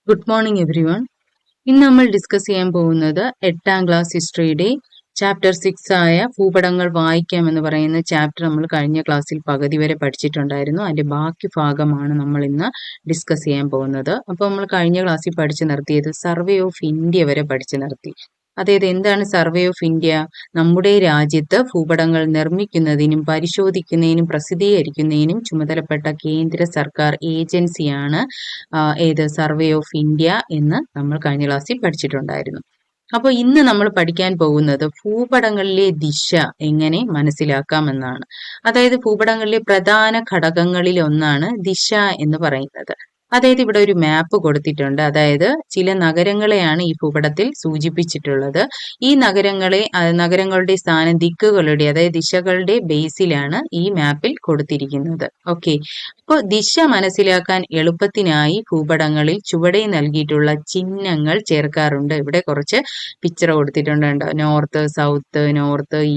Good morning every one. ഇന്ന് നമ്മൾ discuss ചെയ്യാൻ പോകുന്നത് 8ാം ക്ലാസ് ഹിസ്റ്ററിയുടെ ചാപ്റ്റർ 6 ആയ ഭൂപടങ്ങൾ വായിക്കാം എന്ന് പറയുന്ന ചാപ്റ്റർ നമ്മൾ കഴിഞ്ഞ ക്ലാസ്സിൽ പകുതി വരെ പഠിച്ചിട്ടുണ്ടായിരുന്നു. അതിന്റെ ബാക്കി ഭാഗമാണ് നമ്മൾ ഇന്ന് ഡിസ്കസ് ചെയ്യാൻ പോകുന്നത്. അപ്പോൾ നമ്മൾ കഴിഞ്ഞ ക്ലാസ്സിൽ പഠിച്ചു നിർത്തിയത് സർവേ ഓഫ് ഇന്ത്യ വരെ പഠിച്ചു നിർത്തി. അതായത് എന്താണ് സർവേ ഓഫ് ഇന്ത്യ? നമ്മുടെ രാജ്യത്ത് ഭൂപടങ്ങൾ നിർമ്മിക്കുന്നതിനും പരിശോധിക്കുന്നതിനും പ്രസിദ്ധീകരിക്കുന്നതിനും ചുമതലപ്പെട്ട കേന്ദ്ര സർക്കാർ ഏജൻസിയാണ് ഏത് സർവേ ഓഫ് ഇന്ത്യ എന്ന് നമ്മൾ കഴിഞ്ഞ ക്ലാസ്സിൽ പഠിച്ചിട്ടുണ്ടായിരുന്നു. അപ്പോൾ ഇന്ന് നമ്മൾ പഠിക്കാൻ പോകുന്നത് ഭൂപടങ്ങളിലെ ദിശ എങ്ങനെ മനസ്സിലാക്കാമെന്നാണ്. അതായത് ഭൂപടങ്ങളിലെ പ്രധാന ഘടകങ്ങളിൽ ഒന്നാണ് ദിശ എന്ന് പറയുന്നത്. അതായത് ഇവിടെ ഒരു മാപ്പ് കൊടുത്തിട്ടുണ്ട്. അതായത് ചില നഗരങ്ങളെയാണ് ഈ ഭൂപടത്തിൽ സൂചിപ്പിച്ചിട്ടുള്ളത്. ഈ നഗരങ്ങളുടെ സ്ഥാനം ദിക്കുകളുടെ അതായത് ദിശകളുടെ ബേസിലാണ് ഈ മാപ്പിൽ കൊടുത്തിരിക്കുന്നത്. ഓക്കെ, അപ്പോൾ ദിശ മനസ്സിലാക്കാൻ എളുപ്പത്തിനായി ഭൂപടങ്ങളിൽ ചുവടെ നൽകിയിട്ടുള്ള ചിഹ്നങ്ങൾ ചേർക്കാറുണ്ട്. ഇവിടെ കുറച്ച് പിക്ചർ കൊടുത്തിട്ടുണ്ട്. North,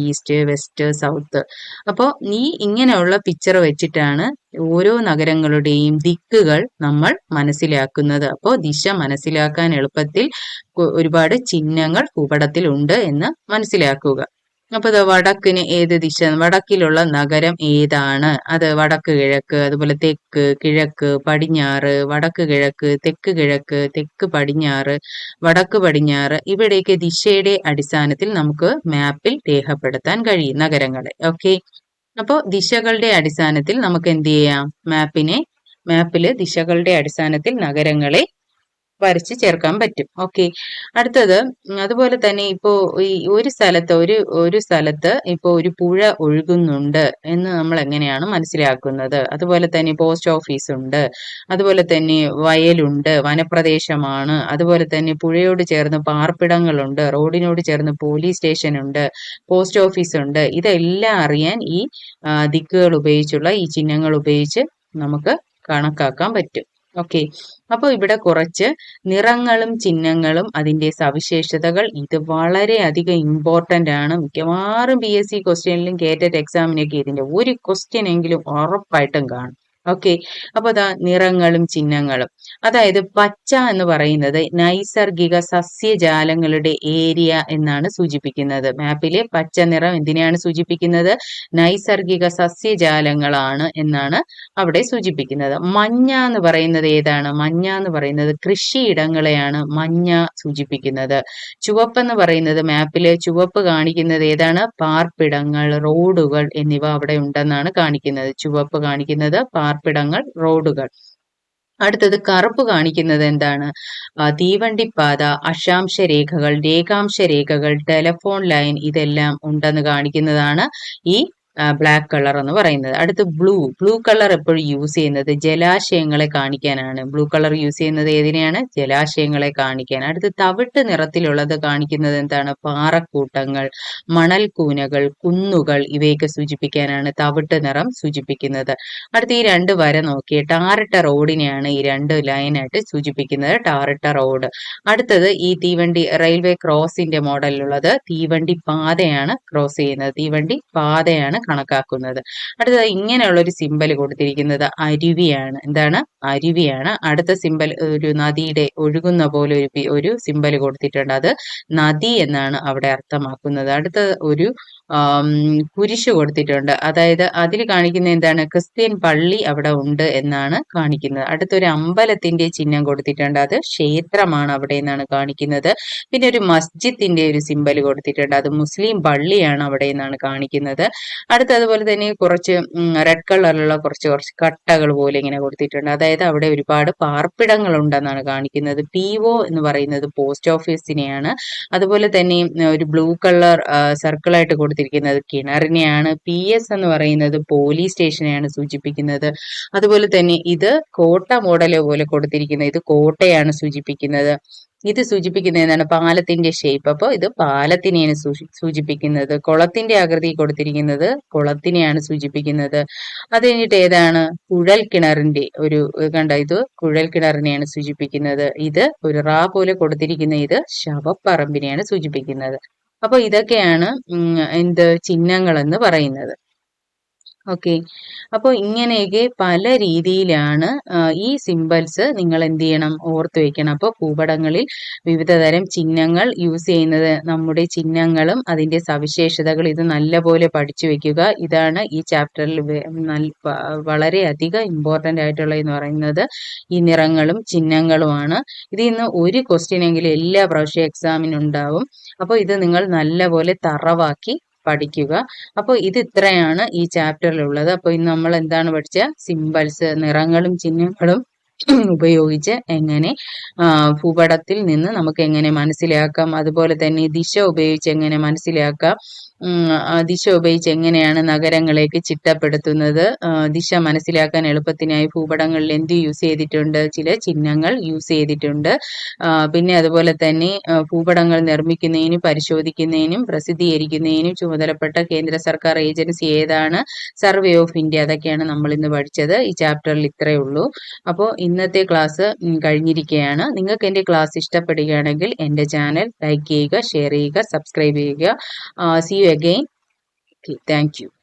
east, west, south. അപ്പോൾ ഇങ്ങനെയുള്ള പിക്ചർ വെച്ചിട്ടാണ് ഓരോ നഗരങ്ങളുടെയും ദിക്കുകൾ നമ്മൾ മനസ്സിലാക്കുന്നത്. അപ്പോൾ ദിശ മനസ്സിലാക്കാൻ എളുപ്പത്തിൽ ഒരുപാട് ചിഹ്നങ്ങൾ ഭൂപടത്തിൽ ഉണ്ട് എന്ന് മനസ്സിലാക്കുക. അപ്പൊ വടക്കിന് ഏത് ദിശ? വടക്കിലുള്ള നഗരം ഏതാണ്? അത് വടക്ക് കിഴക്ക്, അതുപോലെ തെക്ക്, കിഴക്ക്, പടിഞ്ഞാറ്, വടക്ക് കിഴക്ക്, തെക്ക് പടിഞ്ഞാറ്, വടക്ക് പടിഞ്ഞാറ്. ഇവിടേക്ക് ദിശയുടെ അടിസ്ഥാനത്തിൽ നമുക്ക് മാപ്പിൽ രേഖപ്പെടുത്താൻ കഴിയും നഗരങ്ങളെ. ഓക്കെ, അപ്പോൾ ദിശകളുടെ അടിസ്ഥാനത്തിൽ നമുക്ക് എന്ത് ചെയ്യാം? മാപ്പില് ദിശകളുടെ അടിസ്ഥാനത്തിൽ നഗരങ്ങളെ വരച്ച് ചേർക്കാൻ പറ്റും. ഓക്കെ, അടുത്തത് അതുപോലെ തന്നെ ഇപ്പോ ഈ ഒരു സ്ഥലത്ത് ഇപ്പോ ഒരു പുഴ ഒഴുകുന്നുണ്ട് എന്ന് നമ്മൾ എങ്ങനെയാണ് മനസ്സിലാക്കുന്നത്? അതുപോലെ തന്നെ പോസ്റ്റ് ഓഫീസ് ഉണ്ട്, അതുപോലെ തന്നെ വയലുണ്ട്, വനപ്രദേശമാണ്, അതുപോലെ തന്നെ പുഴയോട് ചേർന്ന് പാർപ്പിടങ്ങളുണ്ട്, റോഡിനോട് ചേർന്ന് പോലീസ് സ്റ്റേഷൻ ഉണ്ട്, പോസ്റ്റ് ഓഫീസ് ഉണ്ട്. ഇതെല്ലാം അറിയാൻ ഈ ദിക്കുകൾ ഉപയോഗിച്ചുള്ള ഈ ചിഹ്നങ്ങൾ ഉപയോഗിച്ച് നമുക്ക് കണക്കാക്കാൻ പറ്റും. ഓക്കെ, അപ്പോൾ ഇവിടെ കുറച്ച് നിറങ്ങളും ചിഹ്നങ്ങളും അതിന്റെ സവിശേഷതകൾ. ഇത് വളരെയധികം ഇമ്പോർട്ടന്റ് ആണ്. മിക്കവാറും PSC ക്വസ്റ്റ്യനിലും കേറ്ററ്റ് എക്സാമിനൊക്കെ ഇതിന്റെ ഒരു ക്വസ്റ്റ്യൻ എങ്കിലും ഉറപ്പായിട്ടും കാണും. ഓക്കെ, അപ്പൊ നിറങ്ങളും ചിഹ്നങ്ങളും. അതായത് പച്ച എന്ന് പറയുന്നത് നൈസർഗിക സസ്യജാലങ്ങളുടെ ഏരിയ എന്നാണ് സൂചിപ്പിക്കുന്നത്. മാപ്പിലെ പച്ച നിറം എന്തിനെയാണ് സൂചിപ്പിക്കുന്നത്? നൈസർഗിക സസ്യജാലങ്ങളാണ് എന്നാണ് അവിടെ സൂചിപ്പിക്കുന്നത്. മഞ്ഞ എന്ന് പറയുന്നത് ഏതാണ്? മഞ്ഞ എന്ന് പറയുന്നത് കൃഷിയിടങ്ങളെയാണ് മഞ്ഞ സൂചിപ്പിക്കുന്നത്. ചുവപ്പെന്ന് പറയുന്നത് മാപ്പിലെ ചുവപ്പ് കാണിക്കുന്നത് ഏതാണ്? പാർപ്പിടങ്ങൾ, റോഡുകൾ എന്നിവ അവിടെ ഉണ്ടെന്നാണ് കാണിക്കുന്നത്. ചുവപ്പ് കാണിക്കുന്നത് പാർപ്പിടങ്ങൾ, റോഡുകൾ. അടുത്തത് കറുപ്പ് കാണിക്കുന്നത് എന്താണ്? തീവണ്ടിപ്പാത, അക്ഷാംശ രേഖകൾ, രേഖാംശ രേഖകൾ, ടെലഫോൺ ലൈൻ ഇതെല്ലാം ഉണ്ടെന്ന് കാണിക്കുന്നതാണ് ഈ ബ്ലാക്ക് കളർ എന്ന് പറയുന്നത്. അടുത്ത് ബ്ലൂ കളർ എപ്പോഴും യൂസ് ചെയ്യുന്നത് ജലാശയങ്ങളെ കാണിക്കാനാണ്. ബ്ലൂ കളർ യൂസ് ചെയ്യുന്നത് ഏതിനെയാണ്? ജലാശയങ്ങളെ കാണിക്കാൻ. അടുത്ത് തവിട്ട് നിറത്തിലുള്ളത് കാണിക്കുന്നത് എന്താണ്? പാറക്കൂട്ടങ്ങൾ, മണൽക്കൂനകൾ, കുന്നുകൾ ഇവയൊക്കെ സൂചിപ്പിക്കാനാണ് തവിട്ട് നിറം സൂചിപ്പിക്കുന്നത്. അടുത്ത് ഈ രണ്ട് വര നോക്കിയേ, ടാറിട്ട റോഡിനെയാണ് ഈ രണ്ട് ലൈനായിട്ട് സൂചിപ്പിക്കുന്നത്, ടാറിട്ട റോഡ്. അടുത്തത് ഈ തീവണ്ടി റെയിൽവേ ക്രോസിന്റെ മോഡലിലുള്ളത് തീവണ്ടി പാതയാണ് ക്രോസ് ചെയ്യുന്നത്, തീവണ്ടി പാതയാണ് കണക്കാക്കുന്നത്. അടുത്തത് ഇങ്ങനെയുള്ള ഒരു സിമ്പൽ കൊടുത്തിരിക്കുന്നത് അരുവിയാണ്. എന്താണ്? അരുവിയാണ്. അടുത്ത സിമ്പൽ ഒരു നദിയുടെ ഒഴുകുന്ന പോലെ ഒരു സിമ്പൽ കൊടുത്തിട്ടുണ്ട്. അത് നദി എന്നാണ് അവിടെ അർത്ഥമാക്കുന്നത്. അടുത്ത ഒരു കുരിശ് കൊടുത്തിട്ടുണ്ട്. അതായത് അതിൽ കാണിക്കുന്ന എന്താണ്? ക്രിസ്ത്യൻ പള്ളി അവിടെ ഉണ്ട് എന്നാണ് കാണിക്കുന്നത്. അടുത്തൊരു അമ്പലത്തിന്റെ ചിഹ്നം കൊടുത്തിട്ടുണ്ട്. അത് ക്ഷേത്രമാണ് അവിടെ എന്നാണ് കാണിക്കുന്നത്. പിന്നെ ഒരു മസ്ജിദിന്റെ ഒരു സിമ്പൽ കൊടുത്തിട്ടുണ്ട്. അത് മുസ്ലിം പള്ളിയാണ് അവിടെ എന്നാണ് കാണിക്കുന്നത്. അതുപോലെ തന്നെ കുറച്ച് റെഡ് കളറിലുള്ള കുറച്ച് കട്ടകൾ പോലെ ഇങ്ങനെ കൊടുത്തിട്ടുണ്ട്. അതായത് അവിടെ ഒരുപാട് പാർപ്പിടങ്ങൾ ഉണ്ടെന്നാണ് കാണിക്കുന്നത്. PO എന്ന് പറയുന്നത് പോസ്റ്റ് ഓഫീസിനെയാണ്. അതുപോലെ തന്നെ ഒരു ബ്ലൂ കളർ സർക്കിളായിട്ട് കൊടുത്തിരിക്കുന്നത് കിണറിനെയാണ്. PS എന്ന് പറയുന്നത് പോലീസ് സ്റ്റേഷനെയാണ് സൂചിപ്പിക്കുന്നത്. അതുപോലെ തന്നെ ഇത് കോട്ട മോഡല് പോലെ കൊടുത്തിരിക്കുന്നത് ഇത് കോട്ടയാണ് സൂചിപ്പിക്കുന്നത്. ഇത് സൂചിപ്പിക്കുന്നത് എന്താണ്? പാലത്തിന്റെ ഷേപ്പ്. അപ്പോൾ ഇത് പാലത്തിനെയാണ് സൂചിപ്പിക്കുന്നത്. കുളത്തിന്റെ ആകൃതി കൊടുത്തിരിക്കുന്നത് കുളത്തിനെയാണ് സൂചിപ്പിക്കുന്നത്. അത് കഴിഞ്ഞിട്ട് ഏതാണ്? കുഴൽ കിണറിന്റെ ഒരു ഇത് കുഴൽ കിണറിനെയാണ് സൂചിപ്പിക്കുന്നത്. ഇത് ഒരു റാ പോലെ കൊടുത്തിരിക്കുന്ന ഇത് ശവപ്പറമ്പിനെയാണ് സൂചിപ്പിക്കുന്നത്. അപ്പൊ ഇതൊക്കെയാണ് ചിഹ്നങ്ങൾ എന്ന് പറയുന്നത്. ഓക്കെ. അപ്പോൾ ഇങ്ങനെയൊക്കെ പല രീതിയിലാണ് ഈ സിംബൽസ് നിങ്ങൾ എന്ത് ചെയ്യണം, ഓർത്ത് വെക്കണം. അപ്പോൾ ഭൂപടങ്ങളിൽ വിവിധ തരം ചിഹ്നങ്ങൾ യൂസ് ചെയ്യുന്നത്, നമ്മുടെ ചിഹ്നങ്ങളും അതിൻ്റെ സവിശേഷതകൾ ഇത് നല്ലപോലെ പഠിച്ചു വെക്കുക. ഇതാണ് ഈ ചാപ്റ്ററിൽ വളരെയധികം ഇമ്പോർട്ടൻ്റ് ആയിട്ടുള്ളതെന്ന് പറയുന്നത് ഈ നിറങ്ങളും ചിഹ്നങ്ങളുമാണ്. ഇതിൽ നിന്ന് ഒരു ക്വസ്റ്റ്യൻ എങ്കിലും എല്ലാ പ്രാവശ്യവും എക്സാമിനുണ്ടാവും. അപ്പോൾ ഇത് നിങ്ങൾ നല്ലപോലെ തറവാക്കി പഠിക്കുക. അപ്പോൾ ഇത് ഇത്രയാണ് ഈ ചാപ്റ്ററിലുള്ളത്. അപ്പോൾ ഇന്ന് നമ്മൾ എന്താണ് പഠിച്ച, സിംബൽസ്, നിറങ്ങളും ചിഹ്നങ്ങളും ഉപയോഗിച്ച് എങ്ങനെ ഭൂപടത്തിൽ നിന്ന് നമുക്ക് എങ്ങനെ മനസ്സിലാക്കാം, അതുപോലെ തന്നെ ദിശ ഉപയോഗിച്ച് എങ്ങനെ മനസ്സിലാക്കാം, ദിശ ഉപയോഗിച്ച് എങ്ങനെയാണ് നഗരങ്ങളേക്ക് ചിട്ടപ്പെടുത്തുന്നത്, ദിശ മനസ്സിലാക്കാൻ എളുപ്പത്തിനായി ഭൂപടങ്ങളിൽ എന്ത് യൂസ് ചെയ്തിട്ടുണ്ട്, ചില ചിഹ്നങ്ങൾ യൂസ് ചെയ്തിട്ടുണ്ട്. പിന്നെ അതുപോലെ തന്നെ ഭൂപടങ്ങൾ നിർമ്മിക്കുന്നതിനും പരിശോധിക്കുന്നതിനും പ്രസിദ്ധീകരിക്കുന്നതിനും ചുമതലപ്പെട്ട കേന്ദ്ര സർക്കാർ ഏജൻസി ഏതാണ്, സർവേ ഓഫ് ഇന്ത്യ. അതൊക്കെയാണ് നമ്മൾ ഇന്ന് പഠിച്ചത്. ഈ ചാപ്റ്ററിൽ ഇത്രയേ ഉള്ളൂ. അപ്പോൾ ഇന്നത്തെ ക്ലാസ് കഴിഞ്ഞിരിക്കുകയാണ്. നിങ്ങൾക്ക് എൻ്റെ ക്ലാസ് ഇഷ്ടപ്പെടുകയാണെങ്കിൽ എൻ്റെ ചാനൽ ലൈക്ക് ചെയ്യുക, ഷെയർ ചെയ്യുക, സബ്സ്ക്രൈബ് ചെയ്യുക. See you again. Okay, thank you.